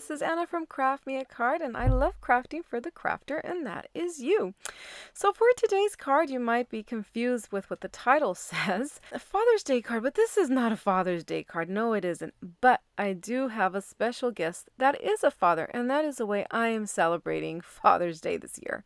this is Anna from Craft Me a Card, and I love crafting for the crafter, and that is you. So for today's card, you might be confused with what the title says. A Father's Day card, but this is not a Father's Day card. No, it isn't. But I do have a special guest that is a father, and that is the way I am celebrating Father's Day this year.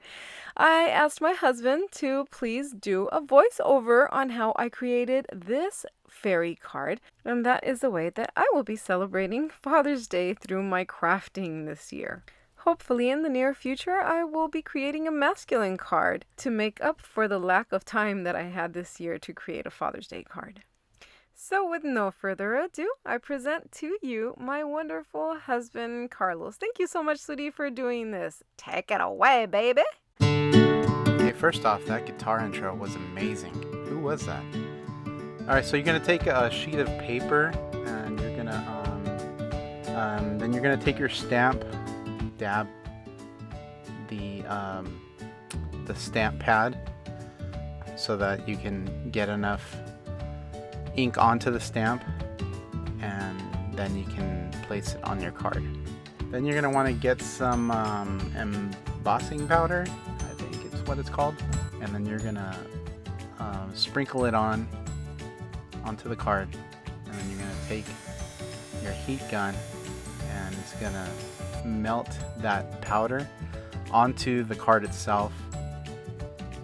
I asked my husband to please do a voiceover on how I created this fairy card, and that is the way that I will be celebrating Father's Day through my crafting this year. Hopefully in the near future I will be creating a masculine card to make up for the lack of time that I had this year to create a Father's Day card. So with no further ado, I present to you my wonderful husband, Carlos. Thank you so much, sweetie, for doing this. Take it away, baby! Okay, first off, that guitar intro was amazing. Who was that? Alright, so you're going to take a sheet of paper, and you're going to, then you're going to take your stamp, dab the stamp pad so that you can get enough ink onto the stamp, and then you can place it on your card. Then you're going to want to get some embossing powder, I think it's what it's called, and then you're going to sprinkle it onto the card, and then you're going to take your heat gun and it's going to melt that powder onto the card itself,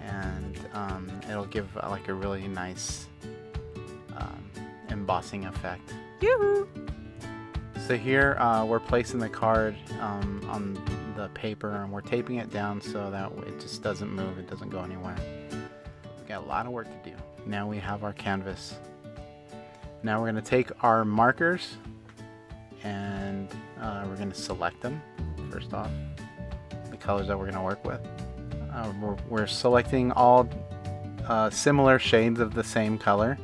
and it'll give like a really nice embossing effect. Yoo-hoo! So here we're placing the card on the paper, and we're taping it down so that it just doesn't move, it doesn't go anywhere. We've got a lot of work to do. Now we have our canvas. Now we're going to take our markers and we're going to select them first off, the colors that we're going to work with. We're selecting all similar shades of the same color,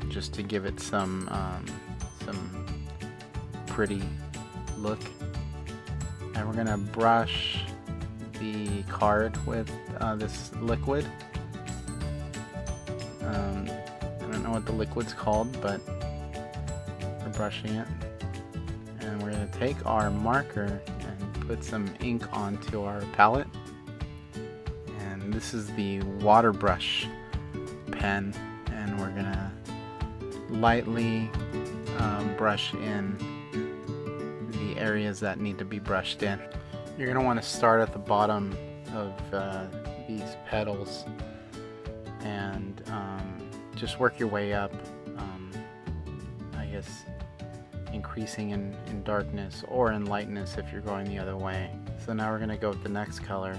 just to give it some pretty look. And we're going to brush the card with this liquid. I don't know what the liquid's called, but we're brushing it. And we're going to take our marker and put some ink onto our palette. And this is the water brush pen, and we're going to lightly brush in the areas that need to be brushed in. You're going to want to start at the bottom of these petals and just work your way up, I guess increasing in darkness or in lightness if you're going the other way. So now we're going to go with the next color.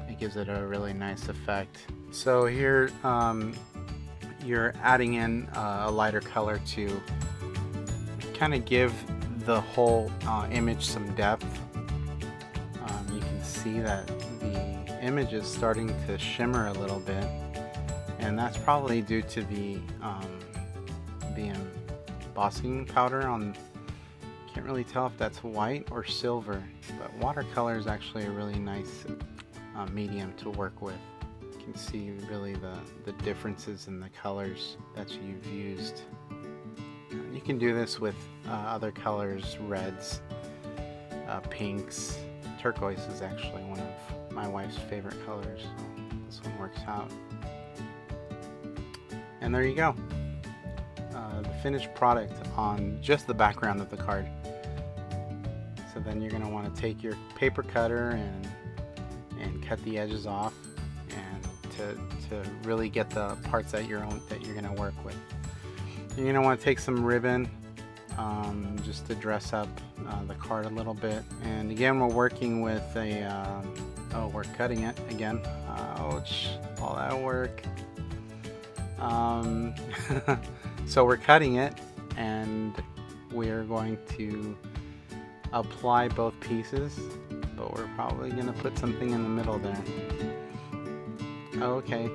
It gives it a really nice effect. So here you're adding in a lighter color to kind of give the whole image some depth. You can see that the image is starting to shimmer a little bit, and that's probably due to the embossing powder on. Can't really tell if that's white or silver, but watercolor is actually a really nice medium to work with. You can see really the differences in the colors that you've used. You can do this with other colors, reds, pinks. Turquoise is actually one of my wife's favorite colors, so this one works out. And there you go. The finished product on just the background of the card. So then you're going to want to take your paper cutter and cut the edges off, and to really get the parts that you're going to work with. You're going to want to take some ribbon just to dress up the card a little bit. And again, we're working with we're cutting it again. Ouch, all that work. So we're cutting it, and we're going to apply both pieces, but we're probably going to put something in the middle there. Okay,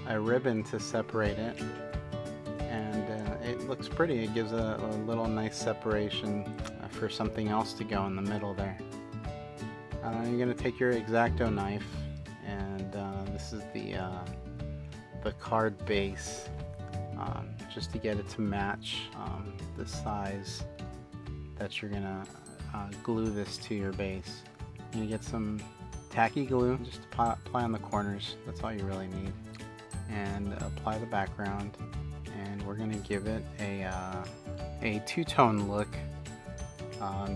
a ribbon to separate it, and it looks pretty. It gives a little nice separation for something else to go in the middle there. You're going to take your X-Acto knife, and this is the card base, just to get it to match the size that you're gonna glue this to your base. You're gonna get some tacky glue, just apply on the corners. That's all you really need. And apply the background. And we're gonna give it a two-tone look,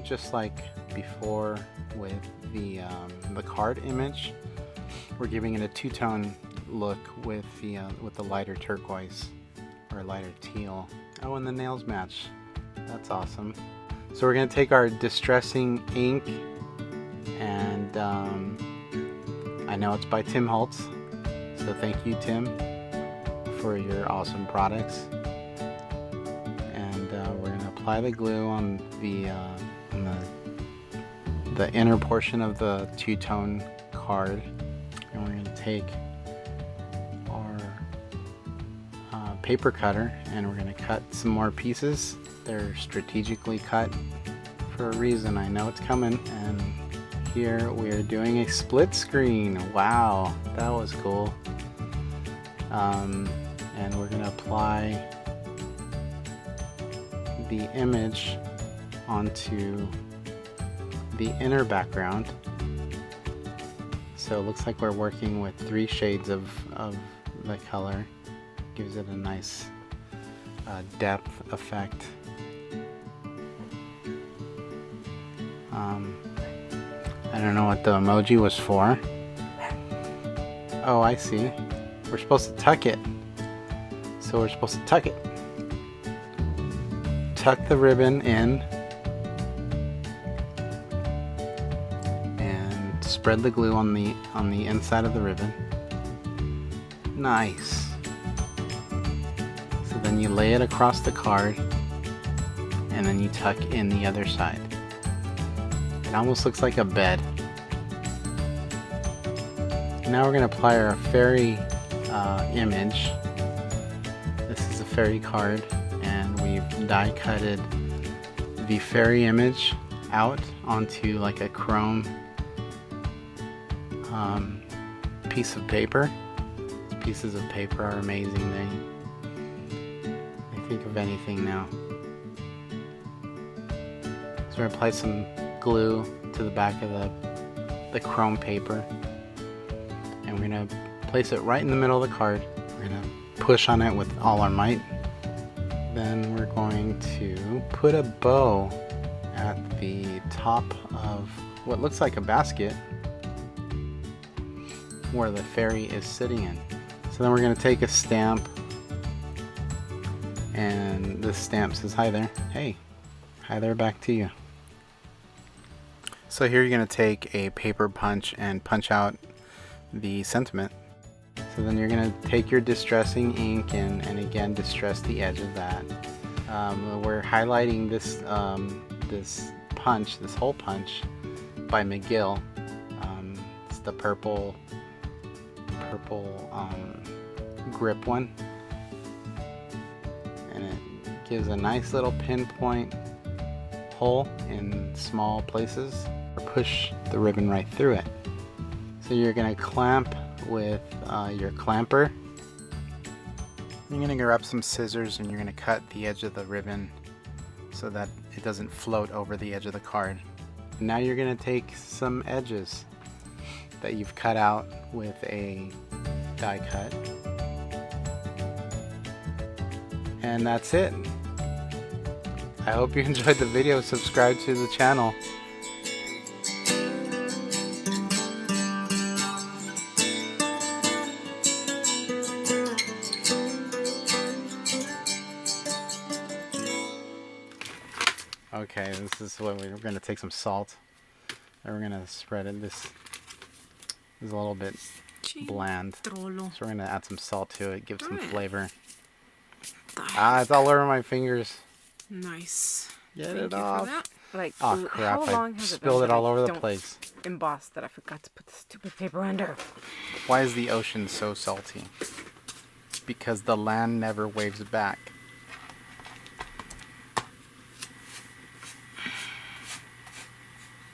just like before with the card image. We're giving it a two-tone look with the lighter turquoise or lighter teal. Oh, and the nails match. That's awesome. So we're gonna take our distressing ink, and I know it's by Tim Holtz, so thank you, Tim, for your awesome products. And we're gonna apply the glue on the inner portion of the two-tone card, and we're gonna take our paper cutter and we're gonna cut some more pieces. They're strategically cut for a reason. I know it's coming. And here we are doing a split screen. Wow, that was cool. And we're gonna apply the image onto the inner background. So it looks like we're working with 3 shades of the color. Gives it a nice depth effect. I don't know what the emoji was for. Oh, I see. We're supposed to tuck it. So we're supposed to tuck it. Tuck the ribbon in and spread the glue on the inside of the ribbon. Nice. So then you lay it across the card and then you tuck in the other side. It almost looks like a bed. Now we're going to apply our fairy image. This is a fairy card, and we've die cutted the fairy image out onto like a chrome piece of paper. These pieces of paper are amazing. They think of anything now. So we're going to apply some glue to the back of the chrome paper, and we're going to place it right in the middle of the card. We're going to push on it with all our might. Then we're going to put a bow at the top of what looks like a basket where the fairy is sitting in. So then we're going to take a stamp, and this stamp says, "Hi there." Hey, hi there, back to you. So here you're going to take a paper punch and punch out the sentiment. So then you're going to take your distressing ink and again distress the edge of that. We're highlighting this hole punch by McGill. It's the purple grip one, and it gives a nice little pinpoint hole in small places. Or push the ribbon right through it. So you're going to clamp with your clamper. You're going to grab some scissors and you're going to cut the edge of the ribbon so that it doesn't float over the edge of the card. Now you're going to take some edges that you've cut out with a die cut. And that's it. I hope you enjoyed the video. Subscribe to the channel. Okay, this is what we're going to take some salt and we're going to spread it. This is a little bit bland, so we're going to add some salt to it, give some flavor. It's all over my fingers. Nice. Get it off. Like, oh crap, how long I has spilled it all over the don't place. Emboss that I forgot to put the stupid paper under. Why is the ocean so salty? Because the land never waves back.